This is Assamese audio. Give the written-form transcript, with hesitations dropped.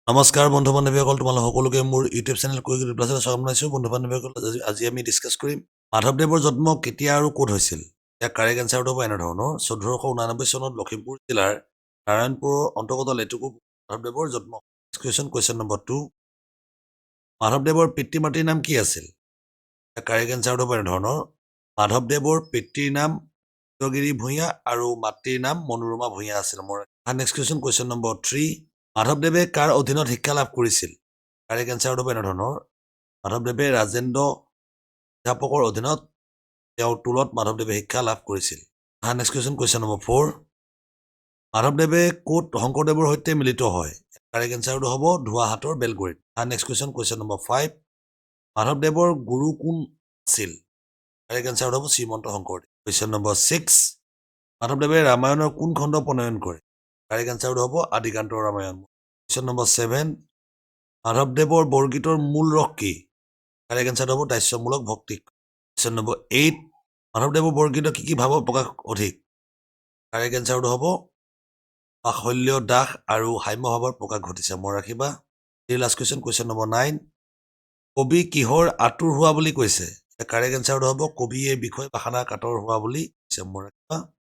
নমস্কাৰ বন্ধু বান্ধৱীসকল, তোমালোক সকলোকে মোৰ ইউটিউব চেনেল কুইক ৰিপ্লাছত স্বাগতম জনাইছোঁ। বন্ধু বান্ধৱীসকল, আজি আমি ডিছকাছ কৰিম মাধৱদেৱৰ জন্ম কেতিয়া আৰু ক'ত হৈছিল। ইয়াৰ কাৰেক্ট এনচাৰটো হ'ব এনেধৰণৰ: 1489 চনত লখিমপুৰ জিলাৰ নাৰায়ণপুৰৰ অন্তৰ্গত লেটেকু মাধৱদেৱৰ জন্ম। কুৱেশ্যন নম্বৰ 2, মাধৱদেৱৰ পিতৃ মাতৃৰ নাম কি আছিল? ইয়াৰ কাৰেক্ট এনচাৰটো হ'ব এনেধৰণৰ: মাধৱদেৱৰ পিতৃৰ নাম গিৰি ভূঞা আৰু মাতৃৰ নাম মনোৰমা ভূঞা আছিল। নেক্সট কুৱেশ্যন নম্বৰ 3, মাধৱদেৱে কাৰ অধীনত শিক্ষা লাভ কৰিছিল? কাৰেক্ট এনচাৰটো হ'ব এনেধৰণৰ: মাধৱদেৱে ৰাজেন্দ্ৰ অধ্যাপকৰ অধীনত তেওঁৰ টোলত মাধৱদেৱে শিক্ষা লাভ কৰিছিল। নেক্সট কুৱেশ্যন নম্বৰ 4, মাধৱদেৱে ক'ত শংকৰদেৱৰ সৈতে মিলিত হয়? কাৰেক্ট এনচাৰটো হ'ব ধোৱাহাটৰ বেলগুৰিত। নেক্সট কুৱেশ্যন নম্বৰ 5, মাধৱদেৱৰ গুৰু কোন আছিল? কাৰেক্ট এনচাৰটো হ'ব শ্ৰীমন্ত শংকৰদেৱ। কুৱেশ্যন নম্বৰ 6, মাধৱদেৱে ৰামায়ণৰ কোন খণ্ড প্ৰণয়ন কৰে? কাৰেক্ট এনচাৰটো হ'ব আদিকান্ত ৰামায়ণ। কুৱেশ্যন নম্বৰ 7, মাধৱদেৱৰ বৰগীতৰ মূল ৰস কি? কাৰেক্ট এনচাৰটো হ'ব দাস্যমূলক ভক্তি। কুৱেশ্যন নম্বৰ 8, মাধৱদেৱৰ বৰগীতৰ কি ভাৱৰ প্ৰকাশ অধিক? কাৰেক্ট এনচাৰটো হ'ব বাৎসল্য, দাস আৰু সাম্য ভাৱৰ প্ৰকাশ ঘটিছে। মনত ৰাখিবা। লাষ্ট কুৱেশ্যন নম্বৰ 9, কবি কিহৰ আঁতুৰ হোৱা বুলি কৈছে? কাৰেক্ট এনচাৰটো হ'ব কবিয়ে বিষয় পাখানা কাতৰ হোৱা বুলি কৈছে। মনত ৰাখিবা।